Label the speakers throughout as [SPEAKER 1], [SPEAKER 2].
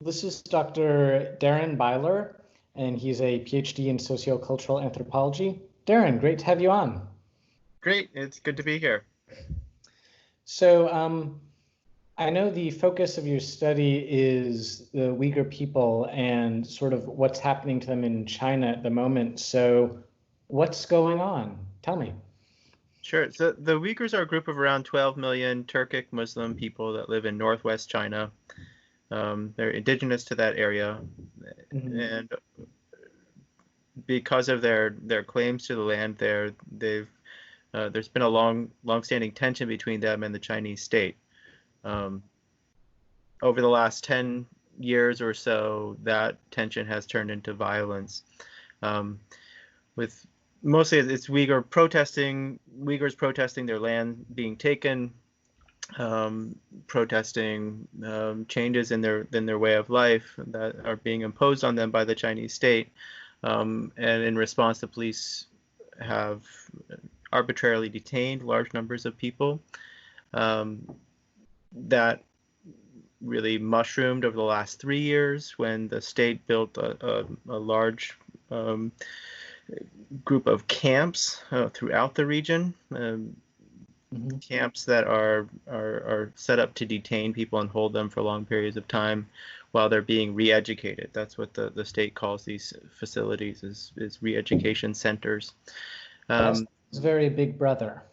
[SPEAKER 1] This is Dr. Darren Byler, and he's a PhD in sociocultural anthropology. Darren, great to have you on.
[SPEAKER 2] Great, it's good to be here.
[SPEAKER 1] So I know the focus of your study is the Uyghur people and sort of what's happening to them in China at the moment. So what's going on? Tell me.
[SPEAKER 2] Sure. So the Uyghurs are a group of around 12 million Turkic Muslim people that live in northwest China. They're indigenous to that area, and because of their claims to the land there, there's been a long-standing tension between them and the Chinese state. Over the last 10 years or so, that tension has turned into violence, with mostly it's Uyghurs protesting their land being taken, protesting changes in their way of life that are being imposed on them by the Chinese state, and in response, the police have arbitrarily detained large numbers of people. That really mushroomed over the last 3 years when the state built a large group of camps throughout the region. Camps that are set up to detain people and hold them for long periods of time while they're being re-educated. That's what the state calls these facilities, is re-education centers.
[SPEAKER 1] That's very Big Brother.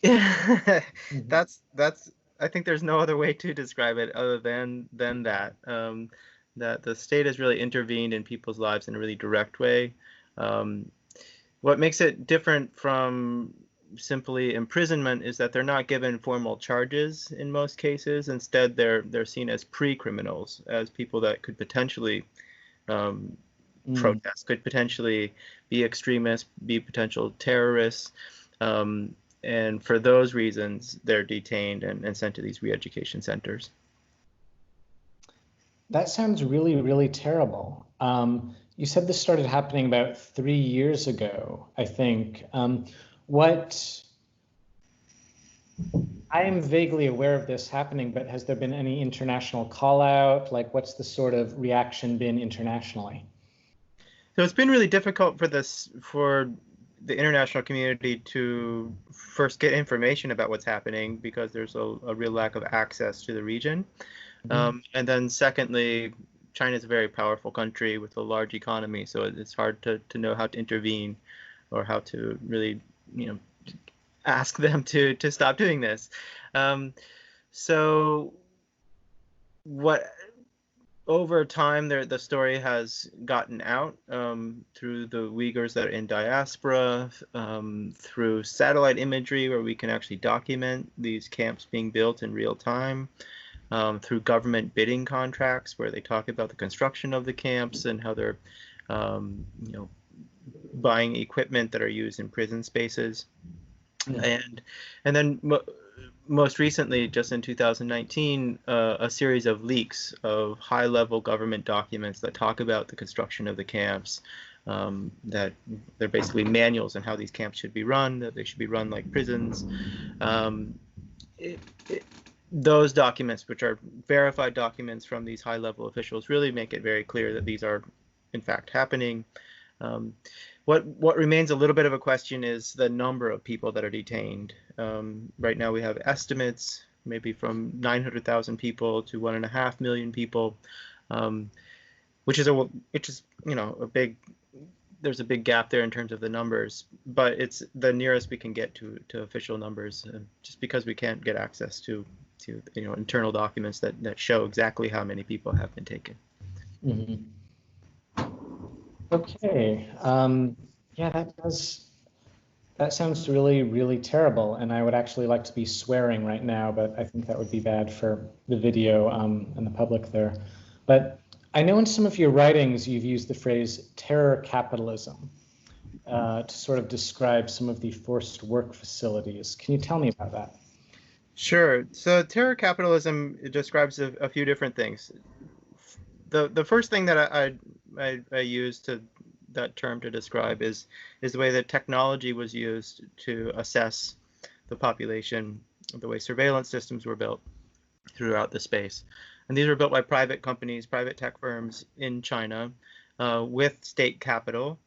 [SPEAKER 2] That's I think there's no other way to describe it other than that. That the state has really intervened in people's lives in a really direct way. What makes it different from simply imprisonment is that they're not given formal charges in most cases. Instead, they're seen as pre-criminals, as people that could potentially protest, could potentially be extremists, be potential terrorists. And for those reasons, they're detained and sent to these re-education centers.
[SPEAKER 1] That sounds really, really terrible. You said this started happening about 3 years ago, I think. I am vaguely aware of this happening, but has there been any international call out? Like, what's the sort of reaction been internationally?
[SPEAKER 2] So it's been really difficult for the international community to first get information about what's happening because there's a real lack of access to the region. And then secondly, China is a very powerful country with a large economy, so it's hard to know how to intervene or how to really, ask them to stop doing this. So over time, the story has gotten out through the Uyghurs that are in diaspora, through satellite imagery where we can actually document these camps being built in real time, through government bidding contracts where they talk about the construction of the camps and how they're buying equipment that are used in prison spaces. And then most recently, just in 2019, a series of leaks of high-level government documents that talk about the construction of the camps, that they're basically manuals on how these camps should be run, that they should be run like prisons. Those documents, which are verified documents from these high-level officials, really make it very clear that these are, in fact, happening. What remains a little bit of a question is the number of people that are detained. Right now we have estimates maybe from 900,000 people to 1.5 million people, which is there's a big gap there in terms of the numbers, but it's the nearest we can get to official numbers, just because we can't get access to internal documents that show exactly how many people have been taken.
[SPEAKER 1] Okay. Yeah, that sounds really, really terrible. And I would actually like to be swearing right now, but I think that would be bad for the video and the public there. But I know in some of your writings, you've used the phrase terror capitalism to sort of describe some of the forced work facilities. Can you tell me about that?
[SPEAKER 2] Sure. So terror capitalism describes a few different things. The first thing that I use that term to describe is the way that technology was used to assess the population, the way surveillance systems were built throughout the space. And these were built by private companies, private tech firms in China, with state capital,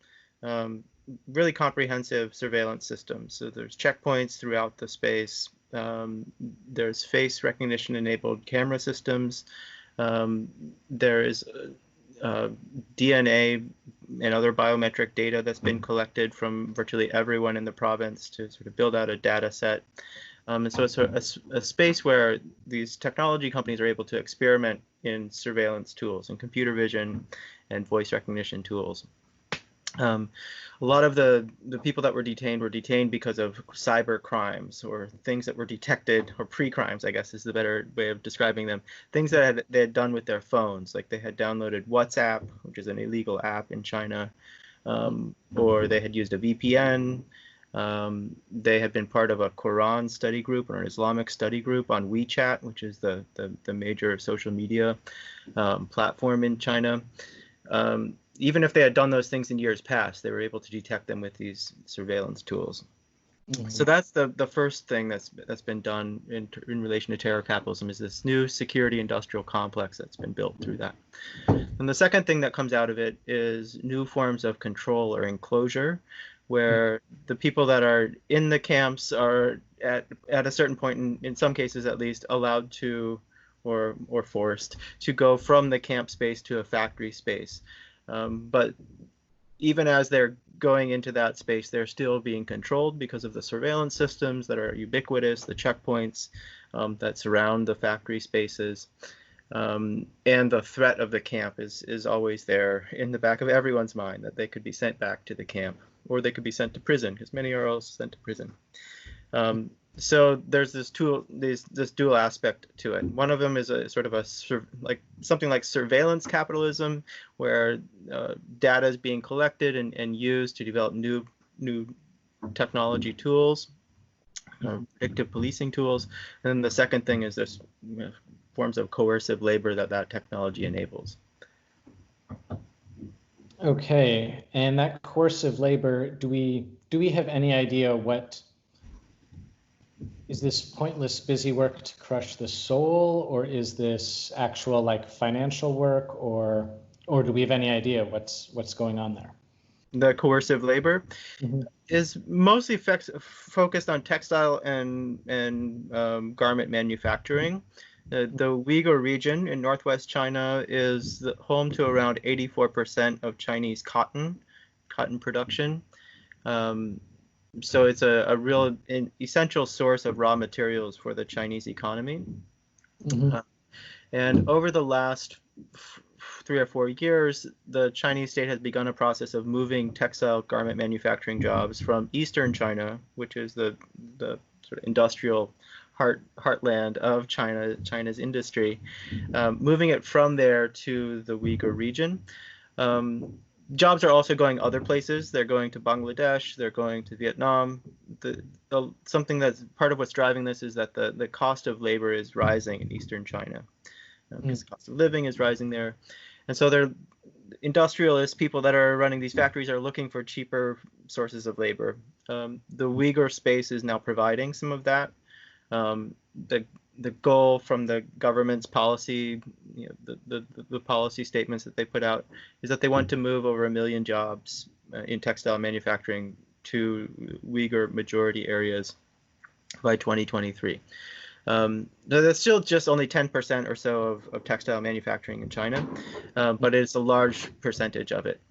[SPEAKER 2] really comprehensive surveillance systems. So there's checkpoints throughout the space. There's face recognition enabled camera systems. There is DNA and other biometric data that's been collected from virtually everyone in the province to sort of build out a data set. And so it's a space where these technology companies are able to experiment in surveillance tools and computer vision and voice recognition tools. A lot of the people that were detained because of cyber crimes or things that were detected, or pre-crimes, I guess is the better way of describing them. Things that they had done with their phones, like they had downloaded WhatsApp, which is an illegal app in China, or they had used a VPN. They had been part of a Quran study group or an Islamic study group on WeChat, which is the major social media platform in China. Even if they had done those things in years past, they were able to detect them with these surveillance tools. Mm-hmm. So that's the first thing that's been done in relation to terror capitalism, is this new security industrial complex that's been built through that. And the second thing that comes out of it is new forms of control or enclosure, where the people that are in the camps are at a certain point, in some cases at least, allowed to or forced to go from the camp space to a factory space. But even as they're going into that space, they're still being controlled because of the surveillance systems that are ubiquitous, the checkpoints that surround the factory spaces. And the threat of the camp is always there in the back of everyone's mind, that they could be sent back to the camp, or they could be sent to prison, because many are also sent to prison. So there's this dual aspect to it. One of them is a sort of something like surveillance capitalism, where data is being collected and used to develop new technology tools, predictive policing tools. And then the second thing is this forms of coercive labor that technology enables.
[SPEAKER 1] Okay, and that coercive labor, do we have any idea what? Is this pointless busy work to crush the soul, or is this actual like financial work, or do we have any idea what's going on there?
[SPEAKER 2] The coercive labor is mostly focused on textile and garment manufacturing. The Uyghur region in northwest China is home to around 84% of Chinese cotton production. So it's a real essential source of raw materials for the Chinese economy. And over the last 3 or 4 years, the Chinese state has begun a process of moving textile garment manufacturing jobs from eastern China, which is the sort of industrial heartland of China's industry, moving it from there to the Uyghur region. Jobs are also going other places. They're going to Bangladesh. They're going to Vietnam. Something that's part of what's driving this is that the cost of labor is rising in eastern China, because the cost of living is rising there. And so they're industrialists, people that are running these factories, are looking for cheaper sources of labor. The Uyghur space is now providing some of that. The goal from the government's policy, the policy statements that they put out, is that they want to move over 1 million jobs in textile manufacturing to Uyghur majority areas by 2023. That's still just only 10% or so of textile manufacturing in China, but it's a large percentage of it.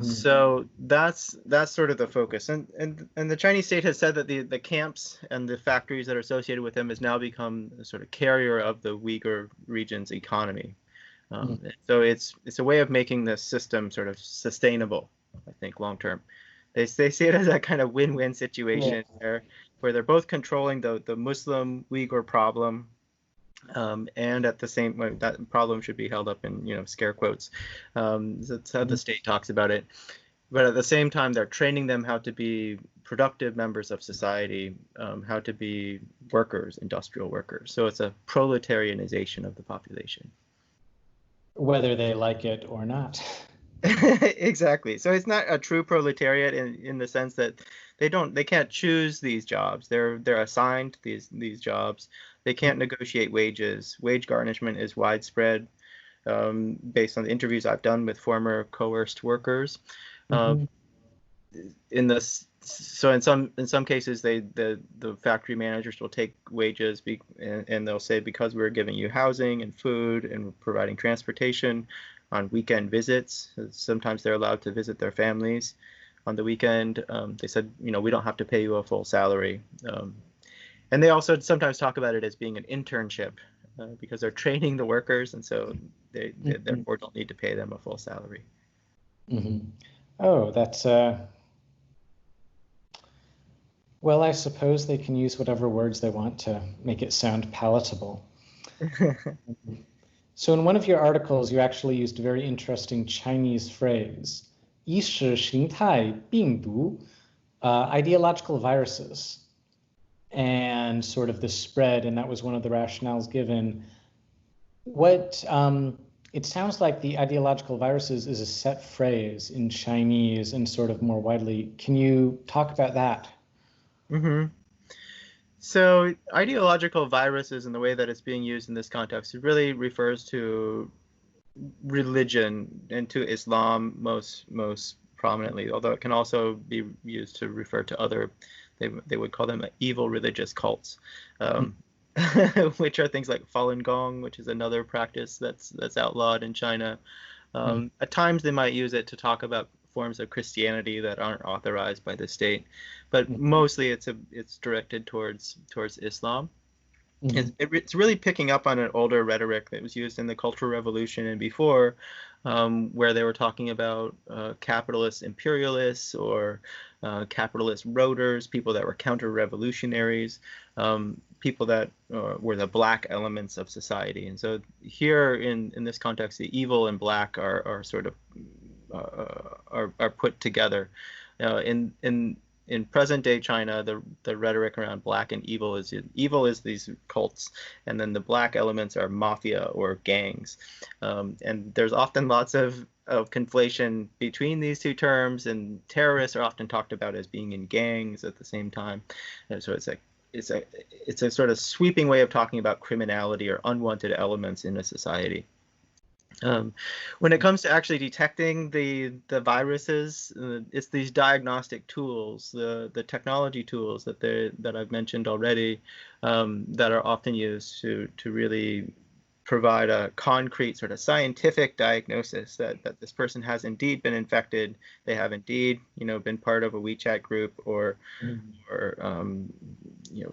[SPEAKER 2] So that's sort of the focus, and the Chinese state has said that the camps and the factories that are associated with them has now become a sort of carrier of the Uyghur region's economy. So it's a way of making this system sort of sustainable, I think, long term. They see it as a kind of win-win situation where they're both controlling the Muslim Uyghur problem. And at the same time, that problem should be held up in scare quotes. That's how the state talks about it. But at the same time, they're training them how to be productive members of society, how to be workers, industrial workers. So it's a proletarianization of the population,
[SPEAKER 1] whether they like it or not.
[SPEAKER 2] Exactly. So it's not a true proletariat in the sense that they can't choose these jobs. They're assigned these jobs. They can't negotiate wages. Wage garnishment is widespread, based on the interviews I've done with former coerced workers.
[SPEAKER 1] Mm-hmm.
[SPEAKER 2] So in some cases, the factory managers will take wages and they'll say, because we're giving you housing and food and providing transportation on weekend visits, sometimes they're allowed to visit their families on the weekend. They said, we don't have to pay you a full salary. And they also sometimes talk about it as being an internship, because they're training the workers, and so they therefore don't need to pay them a full salary.
[SPEAKER 1] Mm-hmm. Oh, that's well, I suppose they can use whatever words they want to make it sound palatable. So in one of your articles, you actually used a very interesting Chinese phrase, 意识形态病毒, ideological viruses, and sort of the spread, and that was one of the rationales given. It sounds like the ideological viruses is a set phrase in Chinese and sort of more widely. Can you talk about that?
[SPEAKER 2] Mm-hmm. So ideological viruses, and the way that it's being used in this context, it really refers to religion and to Islam most prominently, although it can also be used to refer to other, they would call them evil religious cults, which are things like Falun Gong, which is another practice that's outlawed in China. At times they might use it to talk about forms of Christianity that aren't authorized by the state, but mostly it's directed towards Islam. And it's really picking up on an older rhetoric that was used in the Cultural Revolution and before, where they were talking about capitalist imperialists or capitalist roaders, people that were counter-revolutionaries, people that were the black elements of society. And so here in this context, the evil and black are sort of are put together. In present day China, the rhetoric around black and evil is these cults, and then the black elements are mafia or gangs, and there's often lots of conflation between these two terms, and terrorists are often talked about as being in gangs at the same time. And so it's a sort of sweeping way of talking about criminality or unwanted elements in a society. When it comes to actually detecting the viruses, it's these diagnostic tools, the technology tools that I've mentioned already, that are often used to really provide a concrete sort of scientific diagnosis that this person has indeed been infected, they have indeed been part of a WeChat group or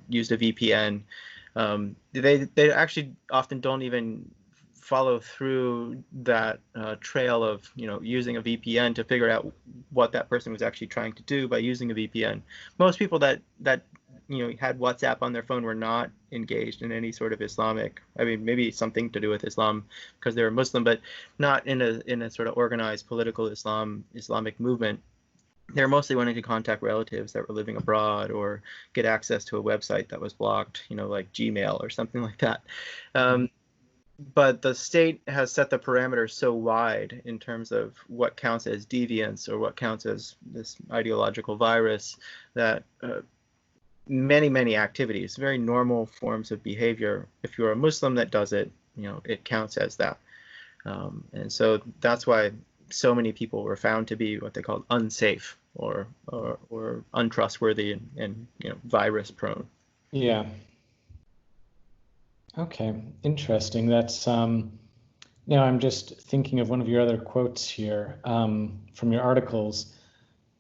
[SPEAKER 2] used a VPN. They actually often don't even follow through that trail of using a VPN to figure out what that person was actually trying to do by using a VPN. Most people that had WhatsApp on their phone were not engaged in any sort of Islamic, maybe something to do with Islam because they were Muslim, but not in a sort of organized political Islamic movement. They're mostly wanting to contact relatives that were living abroad or get access to a website that was blocked, like Gmail or something like that. But the state has set the parameters so wide in terms of what counts as deviance or what counts as this ideological virus that many activities, very normal forms of behavior, if you're a Muslim that does it, it counts as that. And so that's why so many people were found to be what they called unsafe or untrustworthy and virus prone.
[SPEAKER 1] Yeah. Okay, interesting. That's now I'm just thinking of one of your other quotes here from your articles.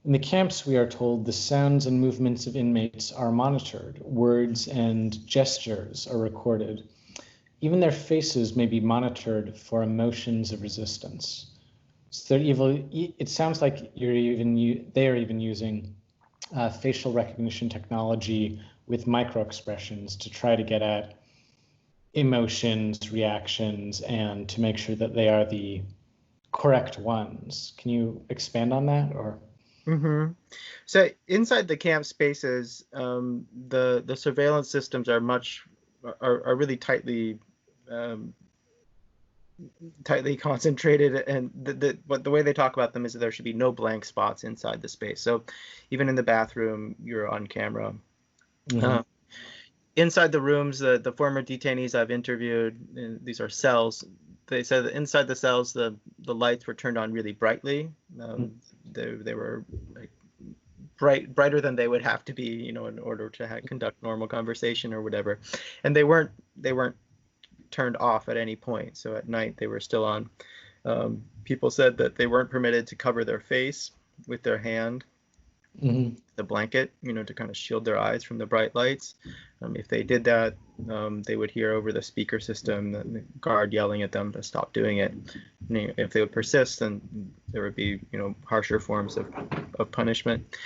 [SPEAKER 1] In the camps, we are told the sounds and movements of inmates are monitored. Words and gestures are recorded. Even their faces may be monitored for emotions of resistance. So it sounds like they are even using facial recognition technology with microexpressions to try to get at emotions, reactions, and to make sure that they are the correct ones. Can you expand on that? Or
[SPEAKER 2] So inside the camp spaces, the surveillance systems are really tightly concentrated, and the way they talk about them is that there should be no blank spots inside the space. So even in the bathroom, you're on camera. inside the rooms, the former detainees I've interviewed, and these are cells. They said that inside the cells, the lights were turned on really brightly. They were like brighter than they would have to be, you know, in order to conduct normal conversation or whatever. And they weren't turned off at any point. So at night they were still on. People said that they weren't permitted to cover their face with their hand, the blanket, you know, to kind of shield their eyes from the bright lights. If they did that, they would hear over the speaker system the guard yelling at them to stop doing it. And if they would persist, then there would be, you know, harsher forms of punishment.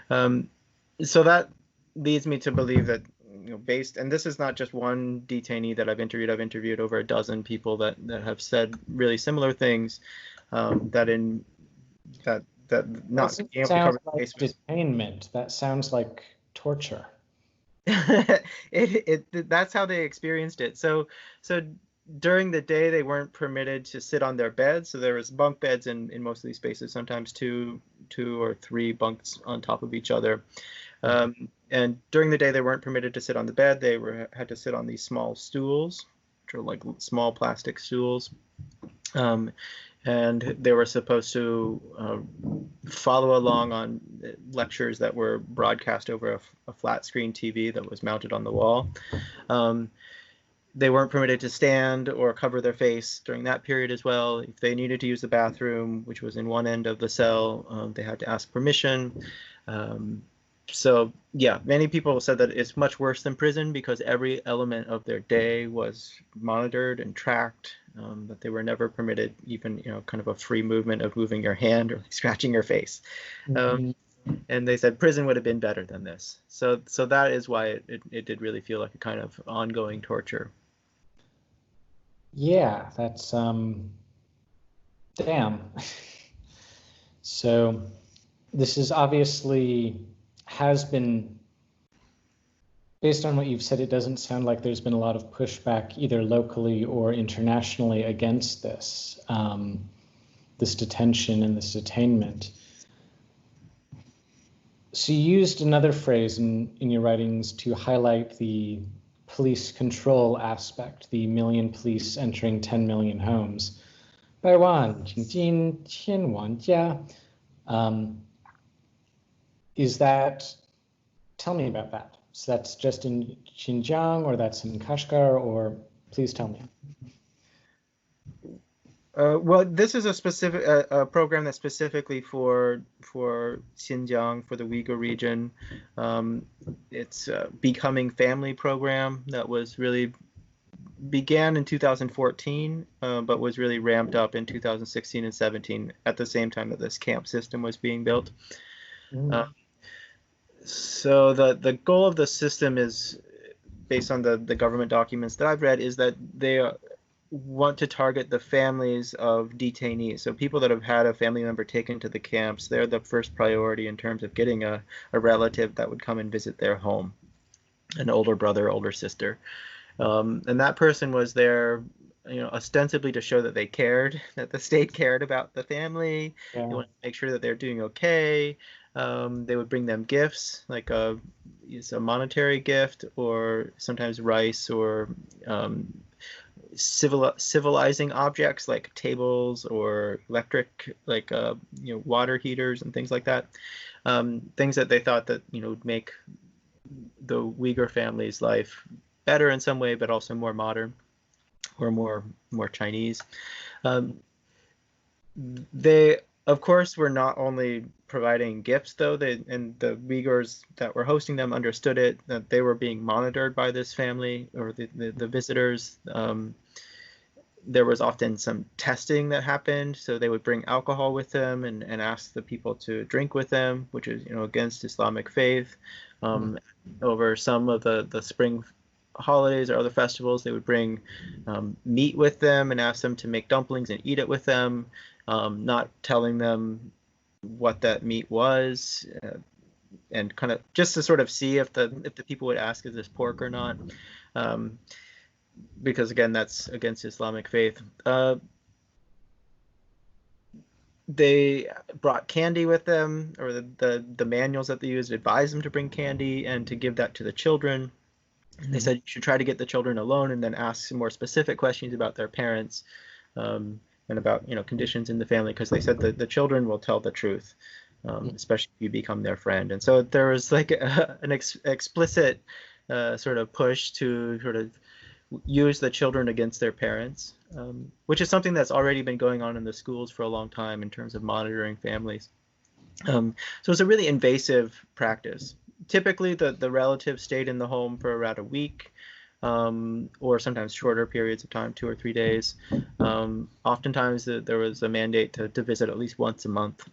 [SPEAKER 2] So that leads me to believe that, you know, and this is not just one detainee that I've interviewed over a dozen people that have said really similar things, that not being able to cover the face with
[SPEAKER 1] detainment. That sounds like torture.
[SPEAKER 2] That's how they experienced it. So during the day they weren't permitted to sit on their beds. So there was bunk beds in most of these spaces, sometimes two or three bunks on top of each other. And during the day they weren't permitted to sit on the bed. They had to sit on these small stools, which are like small plastic stools. And they were supposed to follow along on lectures that were broadcast over a flat screen TV that was mounted on the wall. They weren't permitted to stand or cover their face during that period as well. If they needed to use the bathroom, which was in one end of the cell, they had to ask permission. So yeah, many people said that it's much worse than prison because every element of their day was monitored and tracked, that they were never permitted even, you know, kind of a free movement of moving your hand or like scratching your face. And they said prison would have been better than this. So that is why it did really feel like a kind of ongoing torture.
[SPEAKER 1] Yeah, that's damn. So this is obviously has been, based on what you've said, it doesn't sound like there's been a lot of pushback either locally or internationally against this, this detention and this detainment. So you used another phrase in your writings to highlight the police control aspect, the million police entering 10 million homes. 百万警进千万家. Is that, tell me about that. So that's just in Xinjiang, or that's in Kashgar, or please tell me.
[SPEAKER 2] Well, this is a specific program that's specifically for Xinjiang, for the Uyghur region. It's a Becoming Family program that was really began in 2014, but was really ramped up in 2016 and 17 at the same time that this camp system was being built. So the goal of the system is, based on the government documents that I've read, is that they want to target the families of detainees. So people that have had a family member taken to the camps, they're the first priority in terms of getting a relative that would come and visit their home, an older brother, older sister. And that person was there, you know, ostensibly to show that they cared, that the state cared about the family. They wanted to make sure that they're doing okay. They would bring them gifts, like a monetary gift, or sometimes rice, or civilizing objects like tables or electric, like you know, water heaters and things like that. Things that they thought that, you know, would make the Uyghur family's life better in some way, but also more modern or more Chinese. They, of course, were not only providing gifts, though, and the Uyghurs that were hosting them understood it, that they were being monitored by this family or the visitors. There was often some testing that happened, so they would bring alcohol with them and ask the people to drink with them, which is, you know, against Islamic faith. Over some of the spring holidays or other festivals, they would bring meat with them and ask them to make dumplings and eat it with them, not telling them what that meat was, and kind of just to sort of see if the people would ask, is this pork or not, because again, that's against Islamic faith. They brought candy with them, or the manuals that they used advised them to bring candy and to give that to the children. They said you should try to get the children alone and then ask some more specific questions about their parents, and about conditions in the family, because they said that the children will tell the truth, especially if you become their friend. And so there was like an explicit sort of push to sort of use the children against their parents, which is something that's already been going on in the schools for a long time in terms of monitoring families. So it's a really invasive practice. Typically, the relative stayed in the home for around a week, or sometimes shorter periods of time, 2 or 3 days. Oftentimes, there was a mandate to visit at least once a month.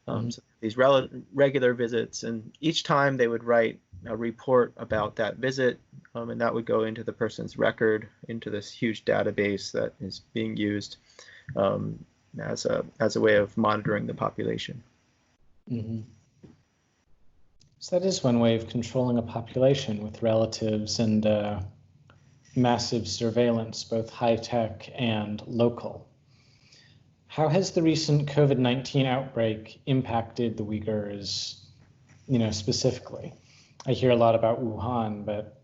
[SPEAKER 2] So these regular visits, and each time they would write a report about that visit, and that would go into the person's record, into this huge database that is being used as a way of monitoring the population.
[SPEAKER 1] So that is one way of controlling a population, with relatives and massive surveillance, both high-tech and local. How has the recent COVID-19 outbreak impacted the Uyghurs, specifically? I hear a lot about Wuhan, but,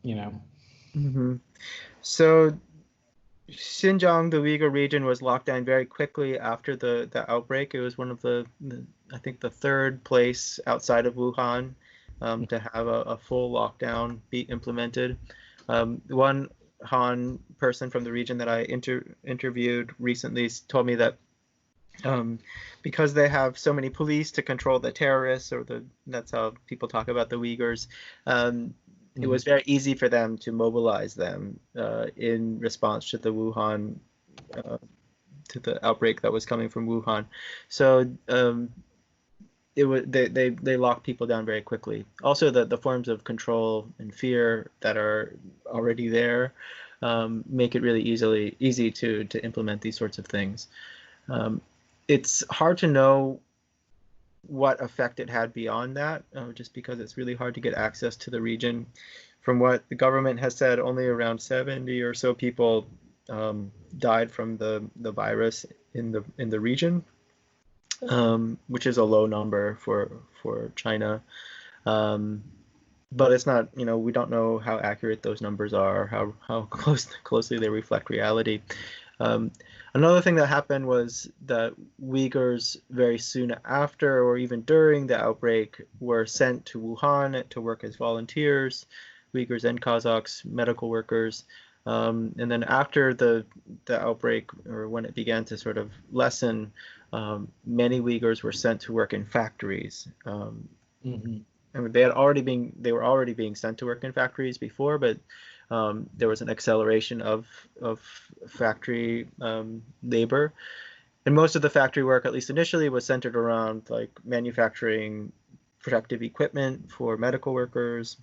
[SPEAKER 2] So Xinjiang, the Uyghur region, was locked down very quickly after the outbreak. It was one of I think the third place outside of Wuhan to have a full lockdown be implemented. One Han person from the region that I interviewed recently told me that because they have so many police to control the terrorists, that's how people talk about the Uyghurs, it was very easy for them to mobilize them in response to the Wuhan, to the outbreak that was coming from Wuhan. So they lock people down very quickly. Also, the forms of control and fear that are already there make it really easy to implement these sorts of things. It's hard to know what effect it had beyond that, just because it's really hard to get access to the region. From what the government has said, only around 70 or so people died from the virus in the region, which is a low number for China. But it's not, we don't know how accurate those numbers are, how closely they reflect reality. Another thing that happened was that Uyghurs very soon after, or even during the outbreak, were sent to Wuhan to work as volunteers, Uyghurs and Kazakhs, medical workers. And then after the outbreak, or when it began to sort of lessen, many Uyghurs were sent to work in factories. I mean, they were already being sent to work in factories before, but there was an acceleration of factory labor, and most of the factory work, at least initially, was centered around like manufacturing protective equipment for medical workers.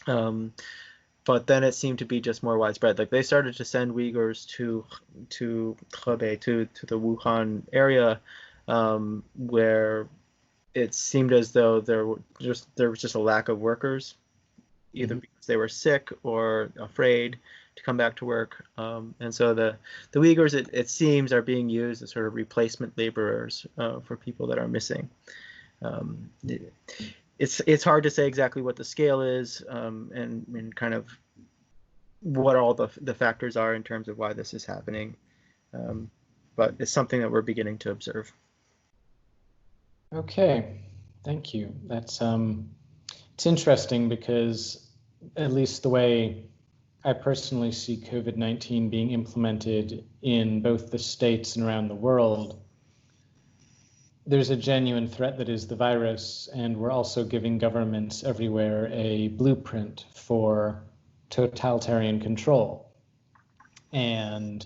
[SPEAKER 2] But then it seemed to be just more widespread. Like they started to send Uyghurs to Hebei, to the Wuhan area, where it seemed as though there was just a lack of workers, either because they were sick or afraid to come back to work. And so the Uyghurs, it seems, are being used as sort of replacement laborers for people that are missing. It's hard to say exactly what the scale is, and kind of what all the factors are in terms of why this is happening. But it's something that we're beginning to observe.
[SPEAKER 1] Okay, thank you. That's it's interesting because, at least the way I personally see COVID-19 being implemented in both the States and around the world, there's a genuine threat that is the virus, and we're also giving governments everywhere a blueprint for totalitarian control. And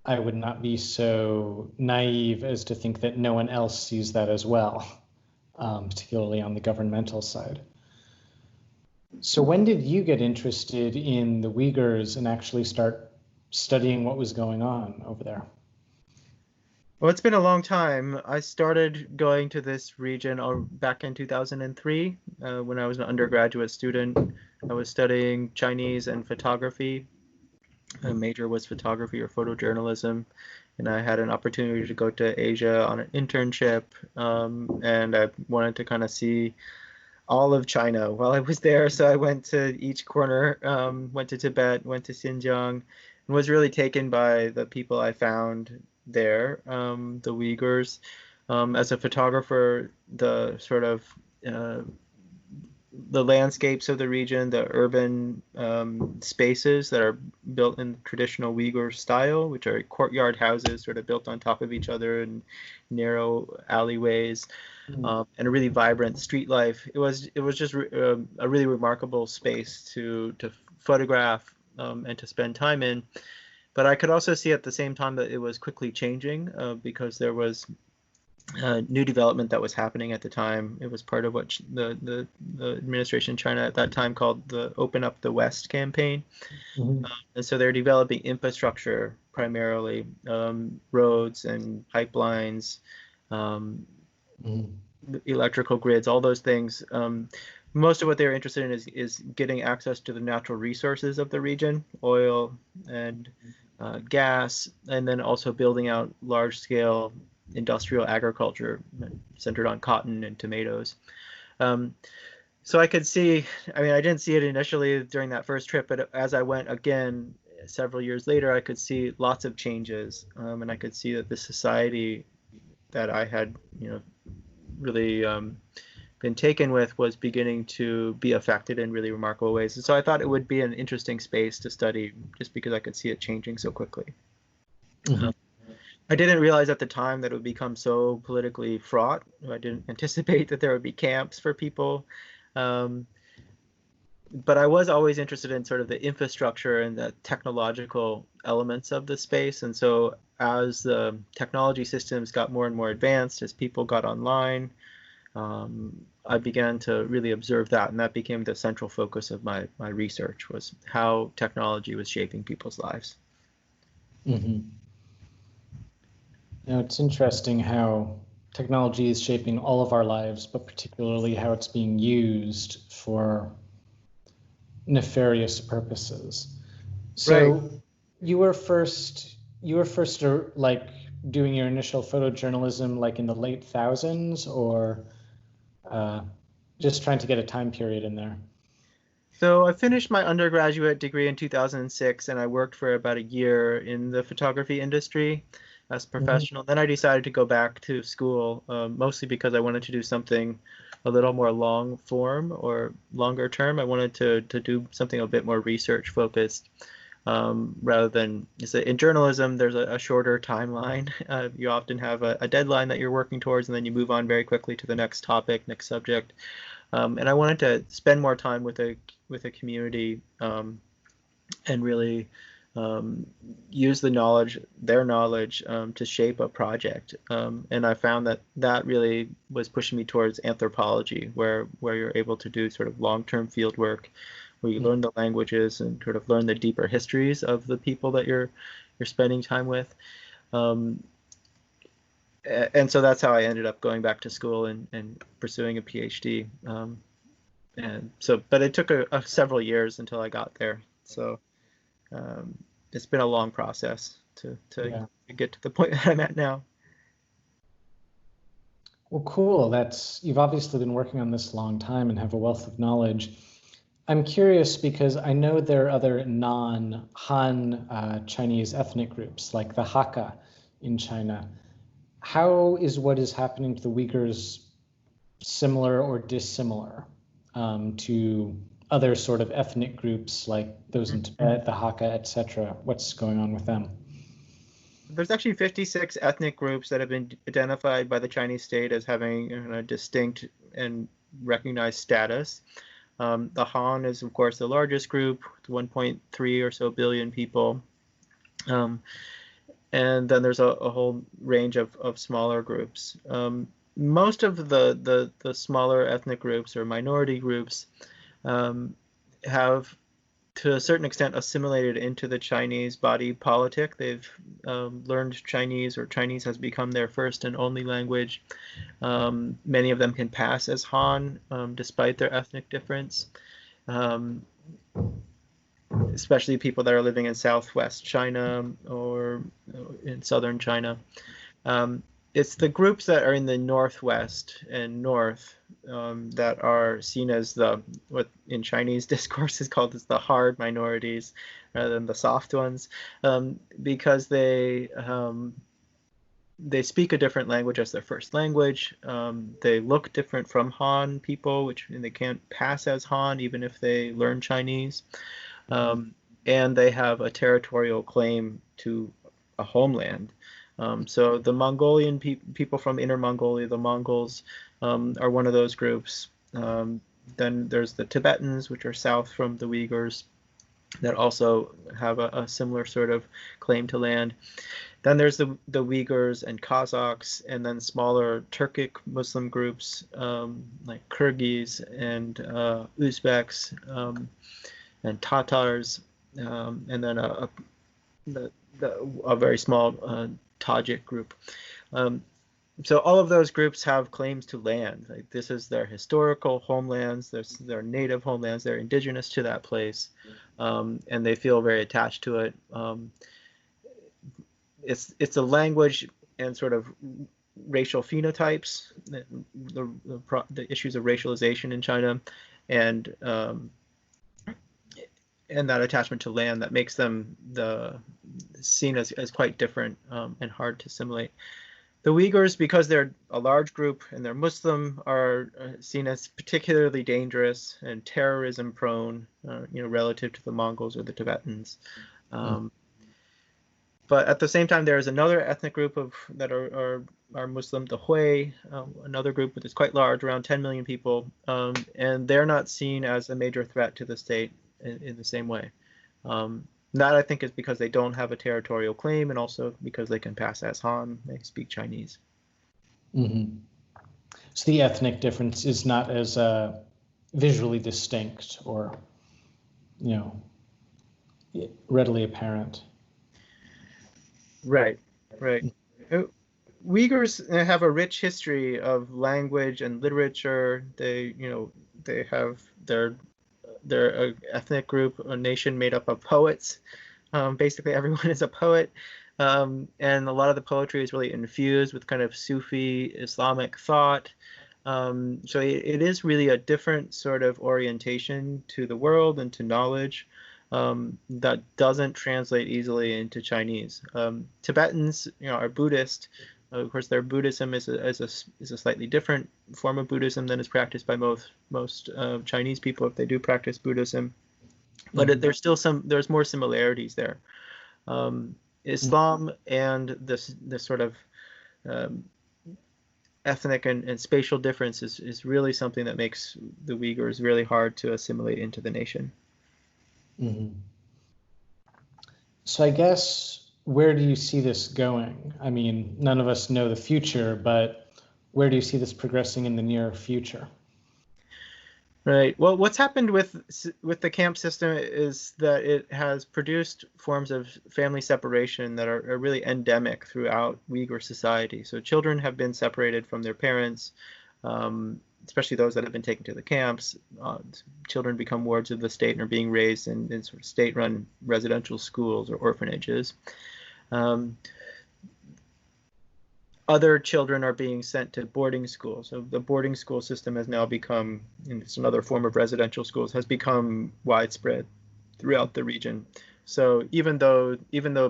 [SPEAKER 1] I would not be so naive as to think that no one else sees that as well, particularly on the governmental side. So when did you get interested in the Uyghurs and actually start studying what was going on over there?
[SPEAKER 2] Well, it's been a long time. I started going to this region back in 2003 when I was an undergraduate student. I was studying Chinese and photography. My major was photography or photojournalism, and I had an opportunity to go to Asia on an internship, and I wanted to kind of see all of China while I was there. So I went to each corner, went to Tibet, went to Xinjiang, and was really taken by the people I found there, the Uyghurs. As a photographer, the sort of the landscapes of the region, the urban spaces that are built in traditional Uyghur style, which are courtyard houses sort of built on top of each other in narrow alleyways, and a really vibrant street life. It was just a really remarkable space to photograph and to spend time in. But I could also see at the same time that it was quickly changing because there was new development that was happening at the time. It was part of what the administration in China at that time called the Open Up the West campaign. And so they're developing infrastructure, primarily roads and pipelines, electrical grids, all those things. Most of what they're interested in is getting access to the natural resources of the region, oil and gas, and then also building out large-scale industrial agriculture centered on cotton and tomatoes. So I could see, I mean, I didn't see it initially during that first trip, but as I went again several years later, I could see lots of changes, and I could see that the society that I had, really been taken with was beginning to be affected in really remarkable ways. And so I thought it would be an interesting space to study just because I could see it changing so quickly. I didn't realize at the time that it would become so politically fraught. I didn't anticipate that there would be camps for people. But I was always interested in sort of the infrastructure and the technological elements of the space. And so as the technology systems got more and more advanced, as people got online, I began to really observe that. And that became the central focus of my research, was how technology was shaping people's lives.
[SPEAKER 1] Now, it's interesting how technology is shaping all of our lives, but particularly how it's being used for nefarious purposes. So
[SPEAKER 2] Right.
[SPEAKER 1] you were first like doing your initial photojournalism like in the late thousands, or just trying to get a time period in there?
[SPEAKER 2] So I finished my undergraduate degree in 2006, and I worked for about a year in the photography industry as a professional. Then I decided to go back to school, mostly because I wanted to do something a little more long form or longer term. I wanted to do something a bit more research focused, rather than, in journalism, there's a shorter timeline. You often have a deadline that you're working towards, and then you move on very quickly to the next topic, next subject. And I wanted to spend more time with a community, and really use their knowledge to shape a project. And I found that really was pushing me towards anthropology, where you're able to do sort of long-term field work, where you learn the languages and sort of learn the deeper histories of the people that you're spending time with. And so that's how I ended up going back to school and pursuing a PhD. And so, but it took several years until I got there. So it's been a long process to get to the point that I'm at now.
[SPEAKER 1] Well, cool. You've obviously been working on this a long time and have a wealth of knowledge. I'm curious because I know there are other non-Han Chinese ethnic groups like the Hakka in China. How is what is happening to the Uyghurs similar or dissimilar to other sort of ethnic groups like those in Tibet, the Hakka, etc.? What's going on with them?
[SPEAKER 2] There's actually 56 ethnic groups that have been identified by the Chinese state as having a distinct and recognized status. The Han is, of course, the largest group, 1.3 or so billion people. And then there's a whole range of smaller groups. Most of the smaller ethnic groups or minority groups have, to a certain extent, assimilated into the Chinese body politic. They've learned Chinese, or Chinese has become their first and only language. Many of them can pass as Han, despite their ethnic difference, especially people that are living in southwest China or in southern China. It's the groups that are in the northwest and north that are seen as what in Chinese discourse is called as the hard minorities rather than the soft ones, because they speak a different language as their first language. They look different from Han people, and they can't pass as Han even if they learn Chinese. And they have a territorial claim to a homeland. So the Mongolian people from Inner Mongolia, the Mongols, are one of those groups. Then there's the Tibetans, which are south from the Uyghurs, that also have a similar sort of claim to land. Then there's the Uyghurs and Kazakhs, and then smaller Turkic Muslim groups like Kyrgyz and Uzbeks and Tatars, and then a very small Tajik group. So all of those groups have claims to land. Like, this is their historical homelands, their native homelands, they're indigenous to that place, and they feel very attached to it. It's a language and sort of racial phenotypes, the issues of racialization in China, and that attachment to land that makes them seen as quite different and hard to assimilate. The Uyghurs, because they're a large group and they're Muslim, are seen as particularly dangerous and terrorism prone, relative to the Mongols or the Tibetans. But at the same time, there is another ethnic group that are Muslim, the Hui, another group that is quite large, around 10 million people, and they're not seen as a major threat to the state in the same way. That, I think, is because they don't have a territorial claim, and also because they can pass as Han, they speak Chinese.
[SPEAKER 1] Mm-hmm. So the ethnic difference is not as visually distinct or, readily apparent.
[SPEAKER 2] Right. Uyghurs have a rich history of language and literature. They have their ethnic group, a nation made up of poets. Basically, everyone is a poet, and a lot of the poetry is really infused with kind of Sufi Islamic thought. So it is really a different sort of orientation to the world and to knowledge. That doesn't translate easily into Chinese. Tibetans, are Buddhist. Of course, their Buddhism is a slightly different form of Buddhism than is practiced by most Chinese people, if they do practice Buddhism. But there's more similarities there. Islam and this sort of ethnic and spatial difference is really something that makes the Uyghurs really hard to assimilate into the nation.
[SPEAKER 1] Mm-hmm. So I guess, where do you see this going? I mean, none of us know the future, but where do you see this progressing in the near future?
[SPEAKER 2] Right. Well, what's happened with the camp system is that it has produced forms of family separation that are really endemic throughout Uyghur society. So children have been separated from their parents, especially those that have been taken to the camps. Children become wards of the state and are being raised in sort of state-run residential schools or orphanages. Other children are being sent to boarding schools. So the boarding school system has now become, and it's another form of residential schools, has become widespread throughout the region. So even though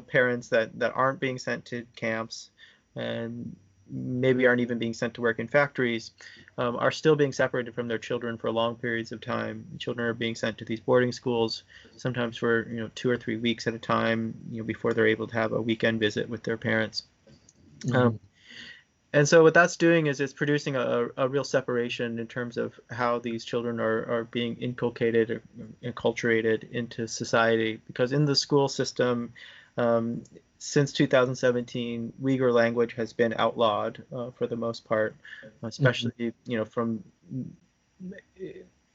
[SPEAKER 2] parents that aren't being sent to camps and maybe aren't even being sent to work in factories, are still being separated from their children for long periods of time. Children are being sent to these boarding schools, sometimes for 2 or 3 weeks at a time, before they're able to have a weekend visit with their parents. Mm-hmm. And so what that's doing is it's producing a real separation in terms of how these children are being inculcated or enculturated into society. Because in the school system, since 2017, Uyghur language has been outlawed for the most part, especially from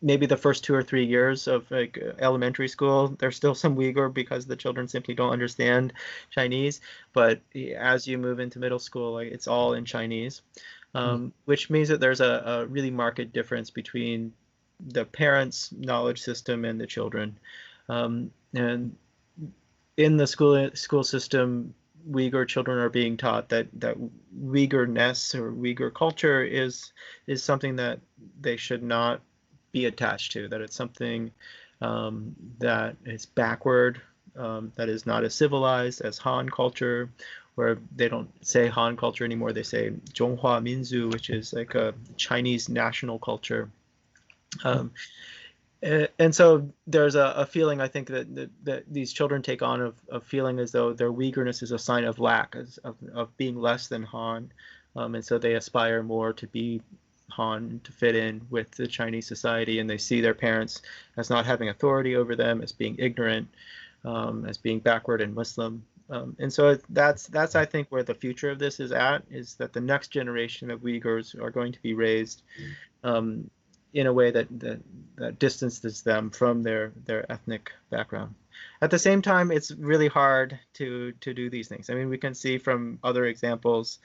[SPEAKER 2] maybe the first 2 or 3 years of elementary school. There's still some Uyghur because the children simply don't understand Chinese. But as you move into middle school, it's all in Chinese, which means that there's a really marked difference between the parents' knowledge system and the children. And in the school system, Uyghur children are being taught that Uyghurness or Uyghur culture is something that they should not be attached to, that it's something that is backward, that is not as civilized as Han culture, where they don't say Han culture anymore, they say Zhonghua Minzu, which is like a Chinese national culture. And so there's a feeling, I think, that these children take on of feeling as though their Uyghurness is a sign of lack, of being less than Han. And so they aspire more to be Han, to fit in with the Chinese society, and they see their parents as not having authority over them, as being ignorant, as being backward and Muslim. And so that's I think where the future of this is at, is that the next generation of Uyghurs are going to be raised in a way that distances them from their ethnic background. At the same time, it's really hard to do these things. I mean, we can see from other examples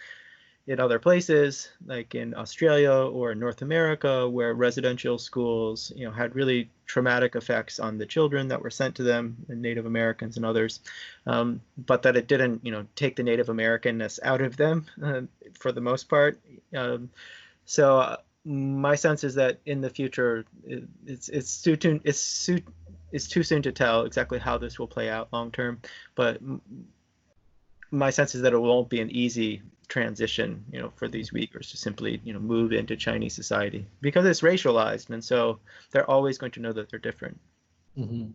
[SPEAKER 2] in other places, like in Australia or North America, where residential schools, had really traumatic effects on the children that were sent to them, and Native Americans and others, but that it didn't, take the Native Americanness out of them for the most part. So my sense is that in the future, it's too soon to tell exactly how this will play out long term. But my sense is that it won't be an easy transition, for these Uyghurs to simply, move into Chinese society, because it's racialized, and so they're always going to know that they're different.
[SPEAKER 1] Mm-hmm.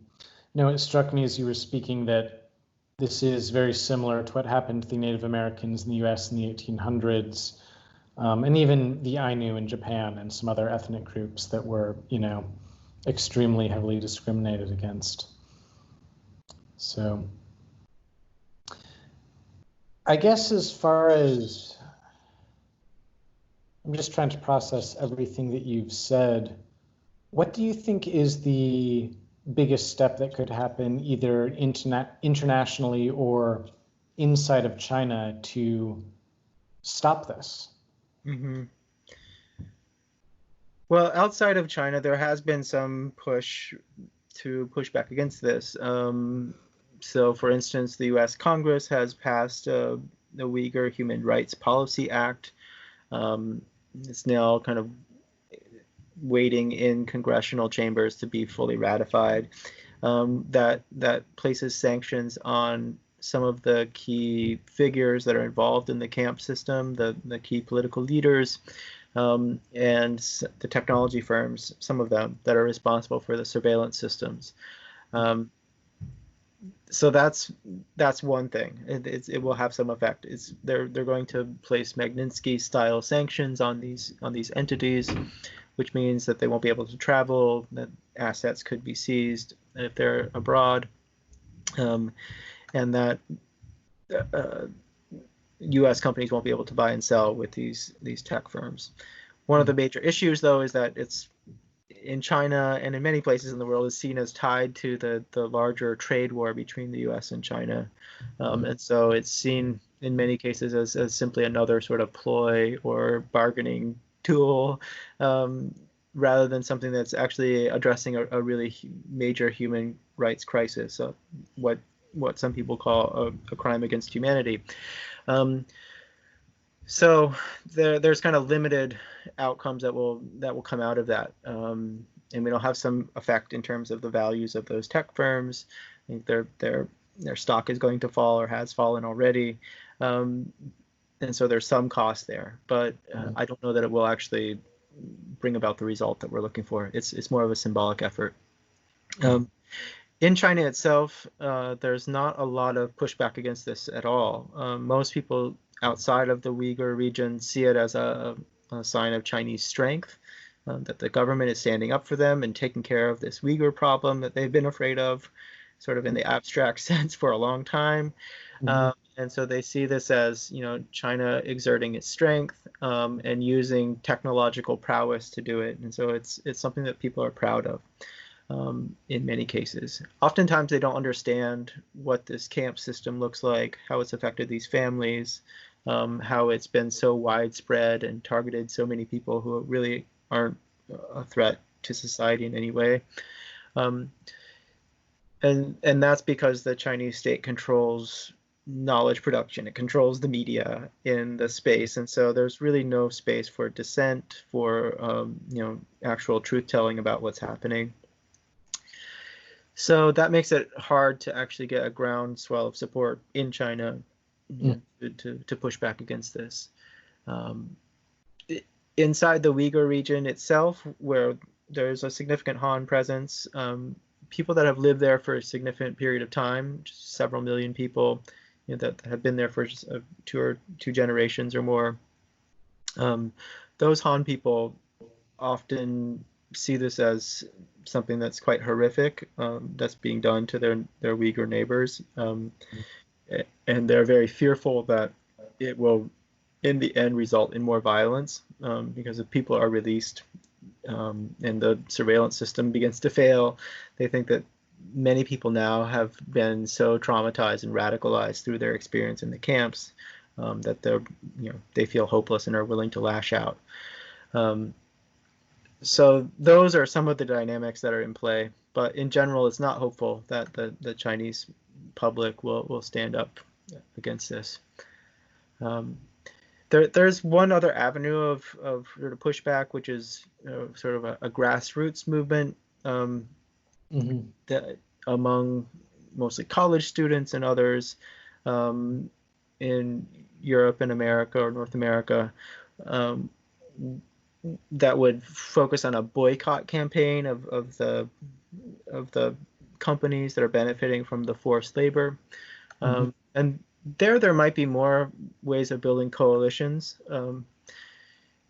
[SPEAKER 1] No, it struck me as you were speaking that this is very similar to what happened to the Native Americans in the U.S. in the 1800s. And even the Ainu in Japan and some other ethnic groups that were, extremely heavily discriminated against. So I guess as far as, I'm just trying to process everything that you've said, what do you think is the biggest step that could happen either internationally or inside of China to stop this?
[SPEAKER 2] Mm-hmm. Well, outside of China, there has been some push back against this. So, for instance, the U.S. Congress has passed the Uyghur Human Rights Policy Act. It's now kind of waiting in congressional chambers to be fully ratified. That places sanctions on some of the key figures that are involved in the camp system, the key political leaders, and the technology firms, some of them that are responsible for the surveillance systems. So that's one thing. It will have some effect. They're going to place Magnitsky-style sanctions on these entities, which means that they won't be able to travel, that assets could be seized if they're abroad. And that U.S. companies won't be able to buy and sell with these tech firms. One of the major issues, though, is that it's in China and in many places in the world is seen as tied to the larger trade war between the U.S. and China. And so it's seen in many cases as simply another sort of ploy or bargaining tool, rather than something that's actually addressing a really major human rights crisis, what some people call a crime against humanity. So there's kind of limited outcomes that will come out of that, and it'll have some effect in terms of the values of those tech firms. I think their stock is going to fall or has fallen already, and so there's some cost there. But I don't know that it will actually bring about the result that we're looking for. It's more of a symbolic effort. In China itself, there's not a lot of pushback against this at all. Most people outside of the Uyghur region see it as a sign of Chinese strength, that the government is standing up for them and taking care of this Uyghur problem that they've been afraid of, sort of in the abstract sense, for a long time. And so they see this as, China exerting its strength and using technological prowess to do it. And so it's something that people are proud of. In many cases. Oftentimes they don't understand what this camp system looks like, how it's affected these families, how it's been so widespread and targeted so many people who really aren't a threat to society in any way. And that's because the Chinese state controls knowledge production. It controls the media in the space, and so there's really no space for dissent, for actual truth telling about what's happening. So that makes it hard to actually get a groundswell of support in China to push back against this. Inside the Uyghur region itself, where there's a significant Han presence, people that have lived there for a significant period of time, just several million people, that have been there for just two generations or more, those Han people often see this as something that's quite horrific, that's being done to their Uyghur neighbors, and they're very fearful that it will, in the end, result in more violence, because if people are released and the surveillance system begins to fail, they think that many people now have been so traumatized and radicalized through their experience in the camps that they feel hopeless and are willing to lash out. So those are some of the dynamics that are in play, but in general, it's not hopeful that the Chinese public will stand up against this. There's one other avenue of sort of pushback, which is sort of a grassroots movement that among mostly college students and others in Europe and America or North America, that would focus on a boycott campaign of the companies that are benefiting from the forced labor, and there might be more ways of building coalitions.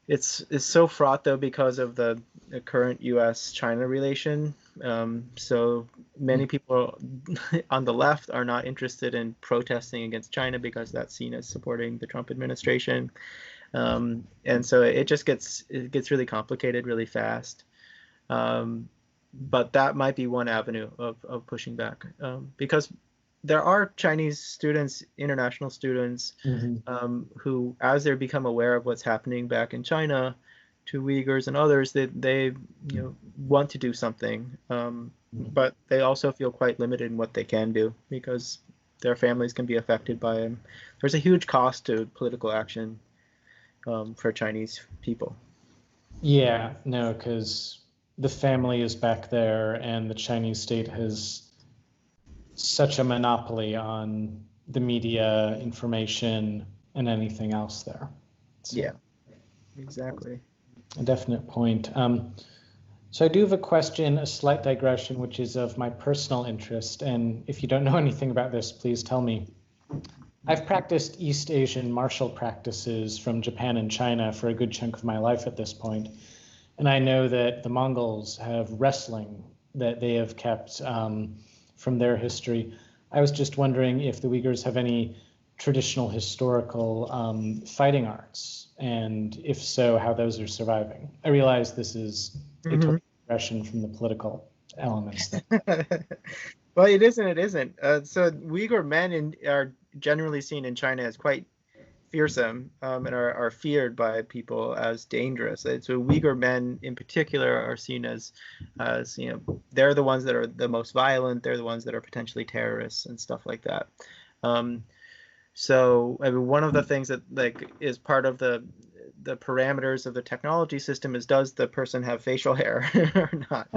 [SPEAKER 2] It's so fraught though because of the current U.S.-China relation. So many people on the left are not interested in protesting against China because that's seen as supporting the Trump administration. And so it gets really complicated really fast. But that might be one avenue of pushing back, because there are Chinese students, international students, who, as they become aware of what's happening back in China to Uyghurs and others, they want to do something, but they also feel quite limited in what they can do because their families can be affected by them. There's a huge cost to political action for Chinese people.
[SPEAKER 1] Yeah, no, because the family is back there and the Chinese state has such a monopoly on the media, information, and anything else there. So,
[SPEAKER 2] yeah, exactly.
[SPEAKER 1] A definite point. So I do have a question, a slight digression, which is of my personal interest. And if you don't know anything about this, please tell me. I've practiced East Asian martial practices from Japan and China for a good chunk of my life at this point. And I know that the Mongols have wrestling that they have kept from their history. I was just wondering if the Uyghurs have any traditional historical fighting arts, and if so, how those are surviving. I realize this is a total digression from the political elements.
[SPEAKER 2] Well, it is and it isn't. So Uyghur men are generally seen in China as quite fearsome and are feared by people as dangerous. So Uyghur men in particular are seen as they're the ones that are the most violent. They're the ones that are potentially terrorists and stuff like that. So I mean, one of the things that is part of the parameters of the technology system is, does the person have facial hair or not?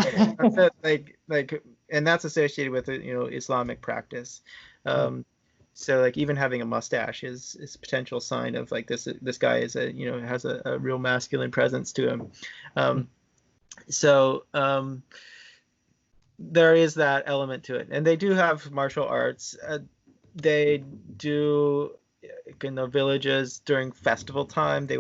[SPEAKER 2] And that's associated with Islamic practice. So even having a mustache is a potential sign of this guy is has a real masculine presence to him. So there is that element to it, and they do have martial arts. They do in the villages during festival time. They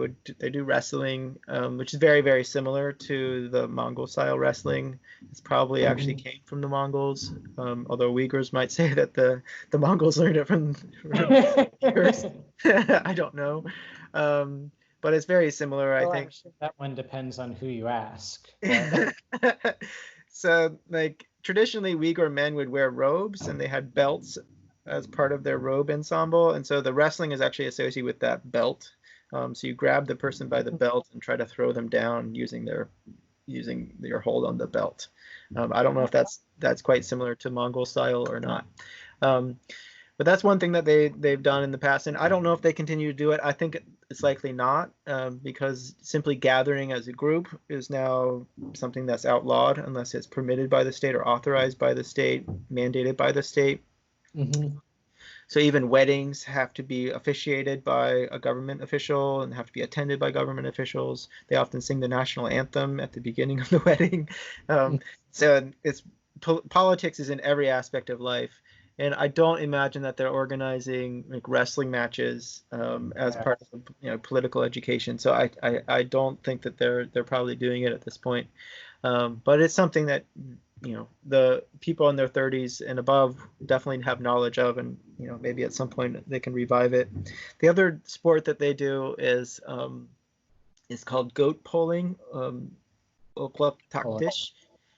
[SPEAKER 2] do wrestling, which is very, very similar to the Mongol style wrestling. It's probably actually came from the Mongols, although Uyghurs might say that the Mongols learned it from Uyghurs. I don't know, but it's very similar. I think
[SPEAKER 1] actually, that one depends on who you ask.
[SPEAKER 2] So traditionally Uyghur men would wear robes and they had belts as part of their robe ensemble, and so the wrestling is actually associated with that belt. So you grab the person by the belt and try to throw them down using your hold on the belt. I don't know if that's quite similar to Mongol style or not, But that's one thing that they've done in the past, and I don't know if they continue to do it. I think it's likely not, because simply gathering as a group is now something that's outlawed unless it's permitted by the state or authorized by the state, mandated by the state.
[SPEAKER 1] Mm-hmm.
[SPEAKER 2] So even weddings have to be officiated by a government official and have to be attended by government officials. They often sing the national anthem at the beginning of the wedding. So it's politics is in every aspect of life. And I don't imagine that they're organizing like wrestling matches as part of political education. So I don't think that they're probably doing it at this point. But it's something that the people in their 30s and above definitely have knowledge of, and maybe at some point they can revive it. The other sport that they do is called goat polling,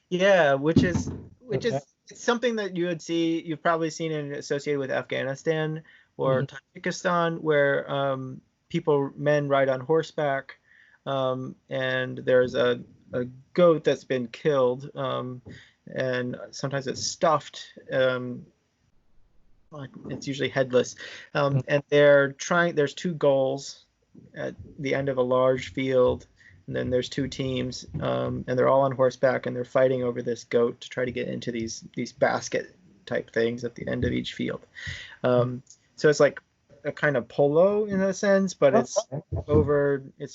[SPEAKER 2] yeah, which is it's something that you've probably seen it associated with Afghanistan or Tajikistan, where men ride on horseback, and there's a goat that's been killed, and sometimes it's stuffed. It's usually headless, and there's two goals at the end of a large field, and then there's two teams, and they're all on horseback, and they're fighting over this goat to try to get into these basket type things at the end of each field. So it's like a kind of polo in a sense, but it's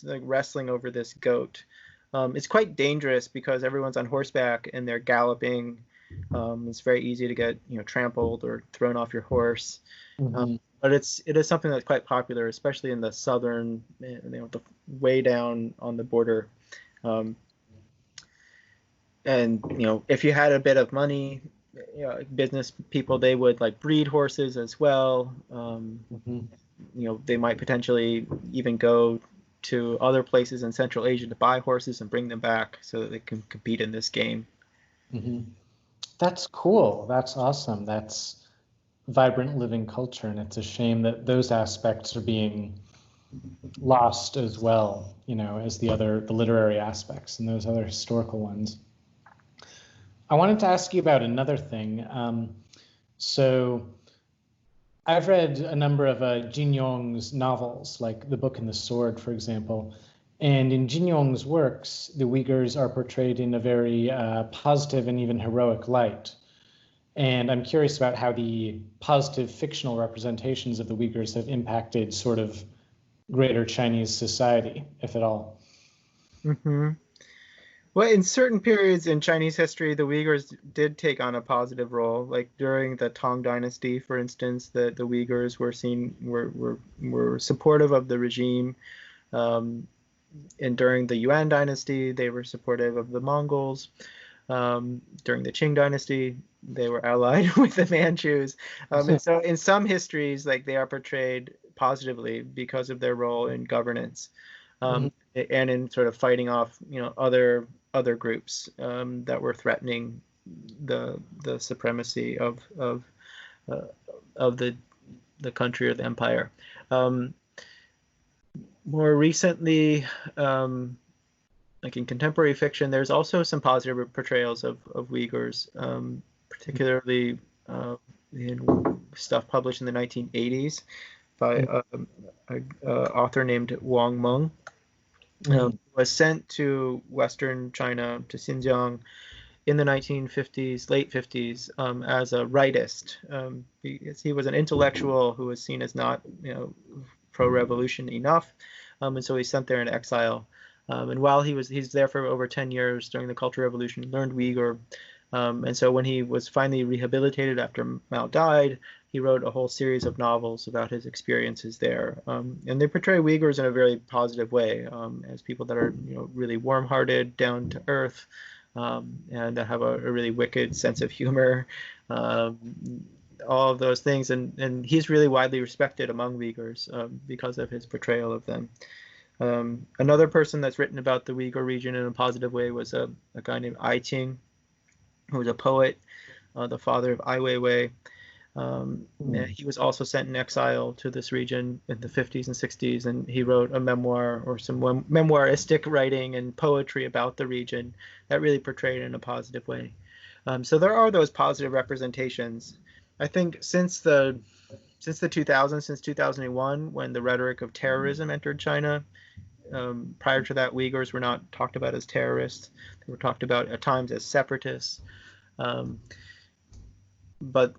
[SPEAKER 2] like wrestling over this goat. It's quite dangerous because everyone's on horseback and they're galloping. It's very easy to get trampled or thrown off your horse. But it is something that's quite popular, especially in the southern, the way down on the border. And if you had a bit of money, business people, they would like breed horses as well. They might potentially even go to other places in Central Asia to buy horses and bring them back so that they can compete in this game.
[SPEAKER 1] That's cool. That's awesome. That's vibrant living culture, and it's a shame that those aspects are being lost as well, as the literary aspects and those other historical ones. I wanted to ask you about another thing. So I've read a number of Jin Yong's novels, like The Book and the Sword, for example. And in Jin Yong's works, the Uyghurs are portrayed in a very positive and even heroic light. And I'm curious about how the positive fictional representations of the Uyghurs have impacted sort of greater Chinese society, if at all.
[SPEAKER 2] Well, in certain periods in Chinese history, the Uyghurs did take on a positive role. Like during the Tang Dynasty, for instance, the Uyghurs were supportive of the regime. And during the Yuan Dynasty, they were supportive of the Mongols. During the Qing Dynasty, they were allied with the Manchus. And so in some histories, like they are portrayed positively because of their role in governance, and in sort of fighting off, other groups that were threatening the supremacy of the country or the empire. More recently, like in contemporary fiction, there's also some positive portrayals of Uyghurs, particularly in stuff published in the 1980s by an author named Wang Meng. Was sent to Western China, to Xinjiang, in the 1950s, late 50s, as a rightist. He was an intellectual who was seen as not, pro-revolution enough, and so he's sent there in exile. And while he's there for over 10 years during the Cultural Revolution, learned Uyghur. And so when he was finally rehabilitated after Mao died, he wrote a whole series of novels about his experiences there. And they portray Uyghurs in a very positive way, as people that are really warm-hearted, down to earth, and that have a really wicked sense of humor. All of those things, and he's really widely respected among Uyghurs because of his portrayal of them. Another person that's written about the Uyghur region in a positive way was a guy named Qīng, who was a poet, the father of Ai Weiwei. And he was also sent in exile to this region in the 50s and 60s, and he wrote a memoir or some memoiristic writing and poetry about the region that really portrayed it in a positive way. So there are those positive representations. I think since the 2000s, since 2001, when the rhetoric of terrorism entered China, prior to that, Uyghurs were not talked about as terrorists. They were talked about at times as separatists. But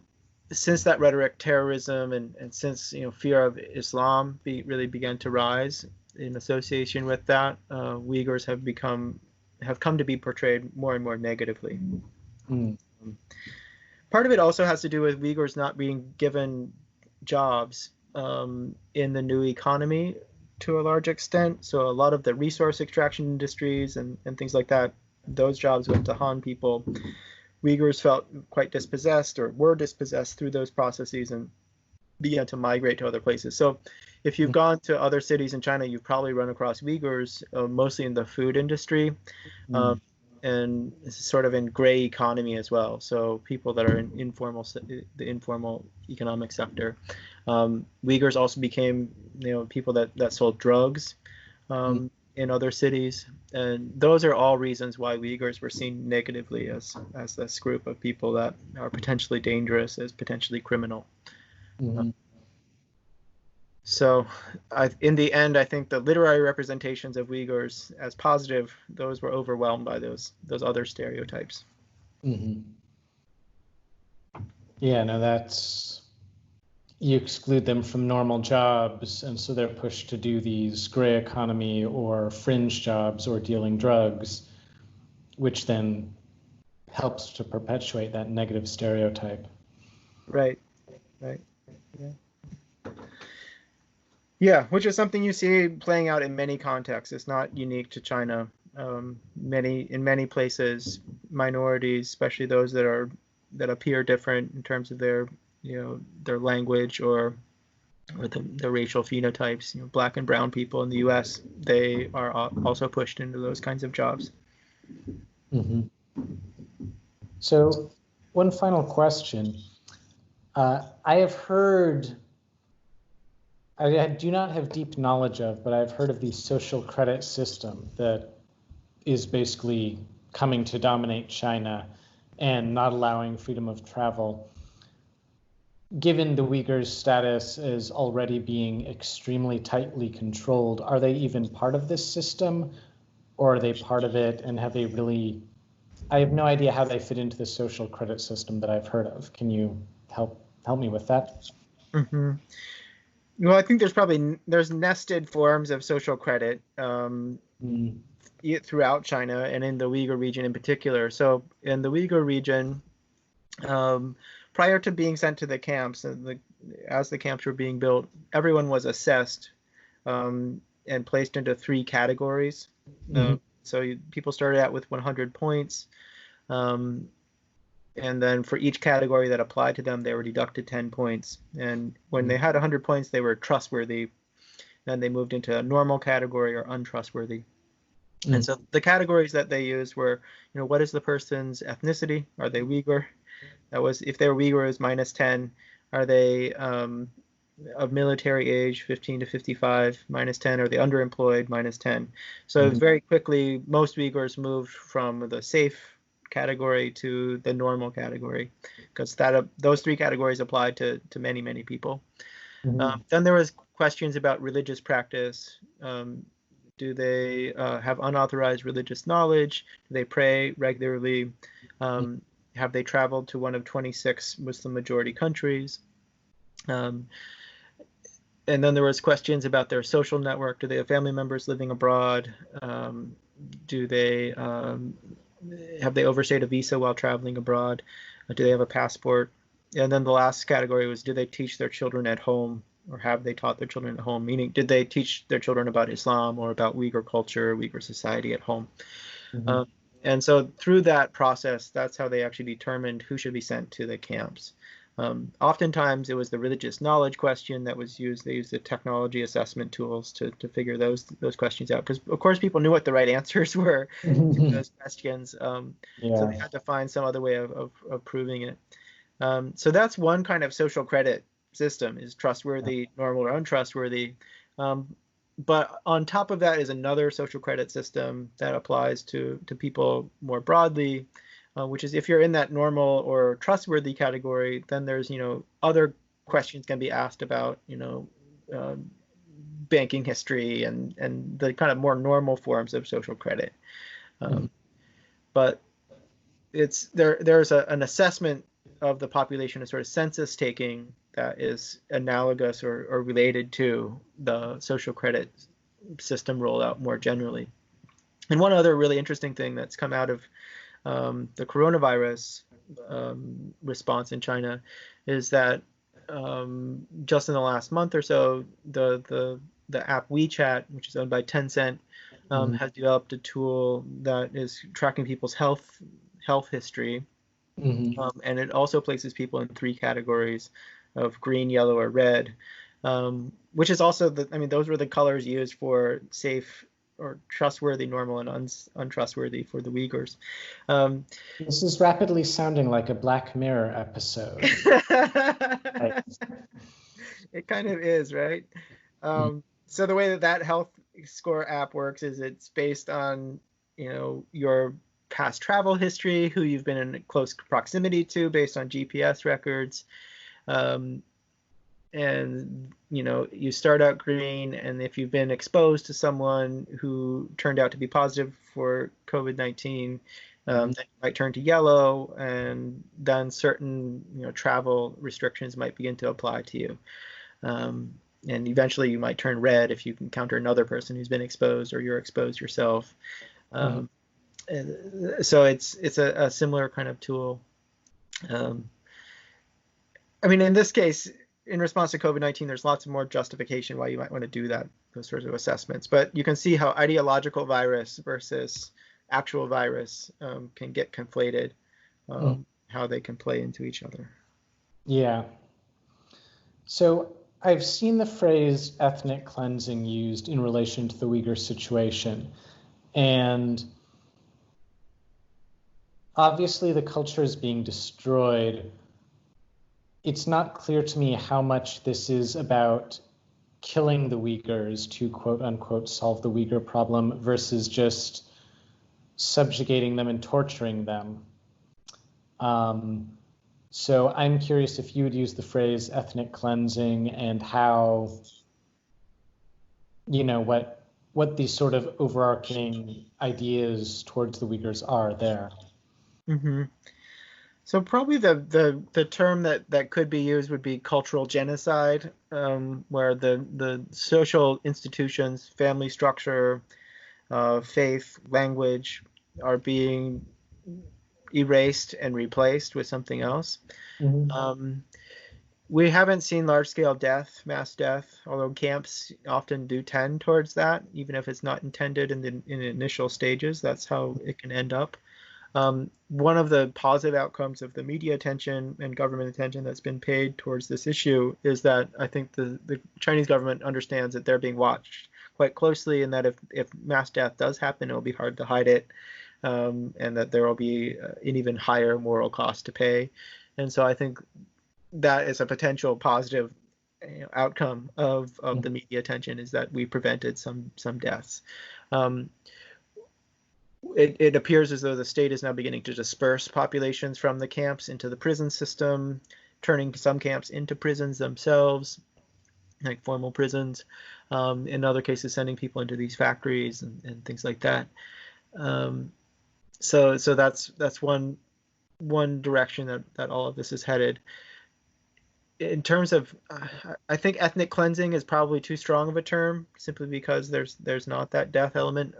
[SPEAKER 2] since that rhetoric, terrorism, and since fear of Islam really began to rise in association with that, Uyghurs have come to be portrayed more and more negatively.
[SPEAKER 1] Mm.
[SPEAKER 2] Part of it also has to do with Uyghurs not being given jobs in the new economy to a large extent. So a lot of the resource extraction industries and things like that, those jobs went to Han people. Uyghurs felt quite dispossessed or were dispossessed through those processes and began to migrate to other places. So if you've gone to other cities in China, you've probably run across Uyghurs, mostly in the food industry, and sort of in gray economy as well. So people that are in the informal economic sector. Uyghurs also became, people that sold drugs in other cities, and those are all reasons why Uyghurs were seen negatively as this group of people that are potentially dangerous, as potentially criminal. So in the end, I think the literary representations of Uyghurs as positive, those were overwhelmed by those other stereotypes.
[SPEAKER 1] Yeah, no, you exclude them from normal jobs, and so they're pushed to do these gray economy or fringe jobs or dealing drugs, which then helps to perpetuate that negative stereotype.
[SPEAKER 2] Right. Yeah, which is something you see playing out in many contexts. It's not unique to China. In many places, minorities, especially those that appear different in terms of their language or the racial phenotypes, black and brown people in the U.S., they are also pushed into those kinds of jobs.
[SPEAKER 1] So one final question. I have heard, I do not have deep knowledge of, but I've heard of the social credit system that is basically coming to dominate China and not allowing freedom of travel. Given the Uyghurs' status as already being extremely tightly controlled, are they even part of this system, or are they part of it, and have they really, I have no idea how they fit into the social credit system that I've heard of. Can you help me with that?
[SPEAKER 2] Well, I think there's nested forms of social credit throughout China and in the Uyghur region in particular. So in the Uyghur region, prior to being sent to the camps, as the camps were being built, everyone was assessed and placed into 3 categories. So people started out with 100 points. And then for each category that applied to them, they were deducted 10 points. And when they had 100 points, they were trustworthy. Then they moved into a normal category or untrustworthy. And so the categories that they used were, what is the person's ethnicity? Are they Uyghur? That was, if they were Uyghur, it was -10. Are they of military age, 15 to 55, -10? Are they underemployed? -10. So very quickly, most Uyghurs moved from the safe category to the normal category, because those 3 categories applied to many people. Then there was questions about religious practice. Do they have unauthorized religious knowledge? Do they pray regularly? Have they traveled to one of 26 Muslim majority countries? And then there was questions about their social network. Do they have family members living abroad? Do they have they overstayed a visa while traveling abroad? Do they have a passport? And then the last category was, do they teach their children at home, or have they taught their children at home? Meaning, did they teach their children about Islam or about Uyghur culture, Uyghur society at home? And so through that process, that's how they actually determined who should be sent to the camps. Oftentimes, it was the religious knowledge question that was used. They used the technology assessment tools to figure those questions out, because of course people knew what the right answers were to those questions. So they had to find some other way of proving it. So that's one kind of social credit system, is trustworthy, normal, or untrustworthy. But on top of that is another social credit system that applies to people more broadly, which is if you're in that normal or trustworthy category, then there's, other questions can be asked about, banking history and the kind of more normal forms of social credit. But there's an assessment of the population, a sort of census taking that is analogous or related to the social credit system rollout more generally. And one other really interesting thing that's come out of the coronavirus response in China is that just in the last month or so, the app WeChat, which is owned by Tencent, has developed a tool that is tracking people's health history, and it also places people in 3 categories of green, yellow, or red, which is also those were the colors used for safe or trustworthy, normal, and untrustworthy for the Uyghurs.
[SPEAKER 1] This is rapidly sounding like a Black Mirror episode. Right.
[SPEAKER 2] It kind of is, right? So the way that health score app works is it's based on, your past travel history, who you've been in close proximity to based on GPS records. And, you start out green, and if you've been exposed to someone who turned out to be positive for COVID-19, then you might turn to yellow, and then certain, travel restrictions might begin to apply to you. And eventually you might turn red if you encounter another person who's been exposed or you're exposed yourself. And so it's a similar kind of tool. In this case, in response to COVID-19, there's lots of more justification why you might want to do those sorts of assessments. But you can see how ideological virus versus actual virus can get conflated, how they can play into each other.
[SPEAKER 1] Yeah. So I've seen the phrase ethnic cleansing used in relation to the Uyghur situation. And obviously the culture is being destroyed. It's not clear to me how much this is about killing the Uyghurs to quote unquote solve the Uyghur problem versus just subjugating them and torturing them. So I'm curious if you would use the phrase ethnic cleansing and how, what these sort of overarching ideas towards the Uyghurs are there.
[SPEAKER 2] So probably the term that could be used would be cultural genocide, where the social institutions, family structure, faith, language are being erased and replaced with something else. We haven't seen large-scale mass death, although camps often do tend towards that, even if it's not intended in initial stages. That's how it can end up. One of the positive outcomes of the media attention and government attention that's been paid towards this issue is that I think the Chinese government understands that they're being watched quite closely, and that if mass death does happen, it'll be hard to hide it, and that there will be an even higher moral cost to pay. And so I think that is a potential positive outcome of the media attention, is that we prevented some deaths. It appears as though the state is now beginning to disperse populations from the camps into the prison system, turning some camps into prisons themselves, like formal prisons. In other cases, sending people into these factories and things like that. So that's one direction that all of this is headed. In terms of, I think ethnic cleansing is probably too strong of a term, simply because there's not that death element.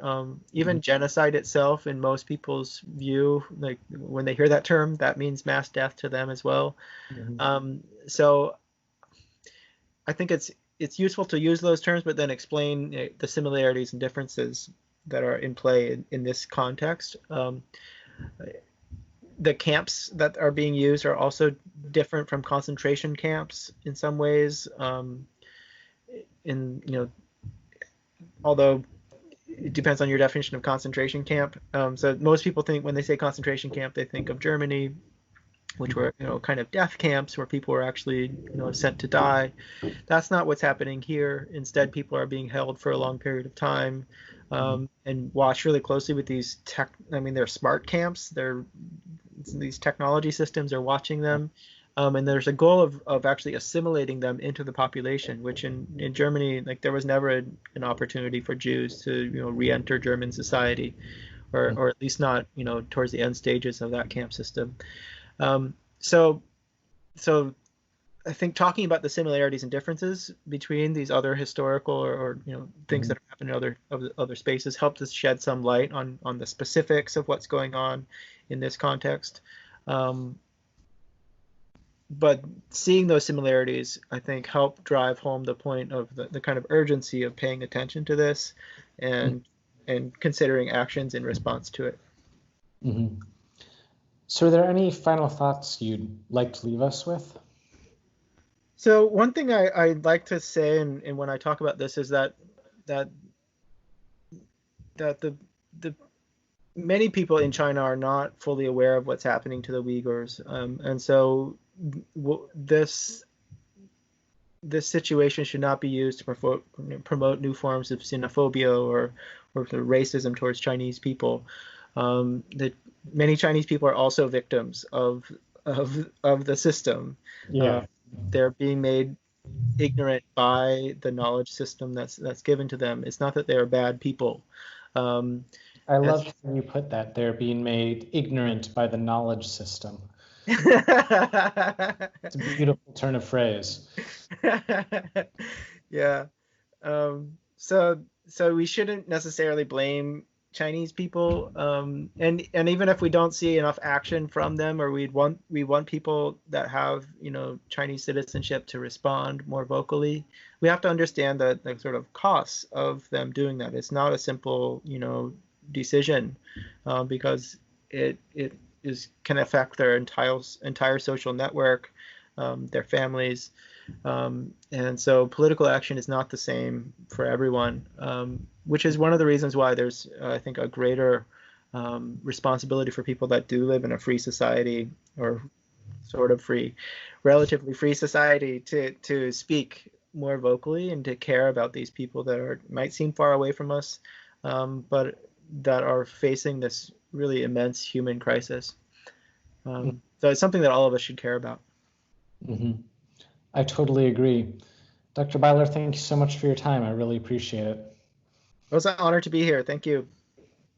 [SPEAKER 2] Even genocide itself, in most people's view, like when they hear that term, that means mass death to them as well. So I think it's useful to use those terms, but then explain the similarities and differences that are in play in this context. The camps that are being used are also different from concentration camps in some ways. Although it depends on your definition of concentration camp. So most people think, when they say concentration camp, they think of Germany, which were kind of death camps where people were actually sent to die. That's not what's happening here. Instead, people are being held for a long period of time, and watched really closely with these they're smart camps. They're these technology systems are watching them. And there's a goal of actually assimilating them into the population, which in Germany, like there was never an opportunity for Jews to, re-enter German society, or at least not, towards the end stages of that camp system. So I think talking about the similarities and differences between these other historical or things that happen in other spaces helped us shed some light on the specifics of what's going on in this context. But seeing those similarities, I think, help drive home the point of the kind of urgency of paying attention to this and considering actions in response to it.
[SPEAKER 1] Mm-hmm. So are there any final thoughts you'd like to leave us with?
[SPEAKER 2] So one thing I'd like to say, and when I talk about this, is that the many people in China are not fully aware of what's happening to the Uyghurs, and so this situation should not be used to promote new forms of xenophobia or racism towards Chinese people. That many Chinese people are also victims of the system.
[SPEAKER 1] Yeah.
[SPEAKER 2] They're being made ignorant by the knowledge system that's given to them. It's not that they're bad people.
[SPEAKER 1] I love how you put that. They're being made ignorant by the knowledge system. It's a beautiful turn of phrase.
[SPEAKER 2] Yeah. So we shouldn't necessarily blame Chinese people, and even if we don't see enough action from them, or we want people that have Chinese citizenship to respond more vocally, we have to understand the sort of costs of them doing that. It's not a simple decision, because it can affect their entire social network, their families, and so political action is not the same for everyone, which is one of the reasons why there's I think a greater responsibility for people that do live in a free society, or sort of relatively free society, to speak more vocally and to care about these people that might seem far away from us, but that are facing this really immense human crisis. So it's something that all of us should care about.
[SPEAKER 1] Mm-hmm. I totally agree. Dr. Byler, thank you so much for your time. I really appreciate it.
[SPEAKER 2] It was an honor to be here. Thank you.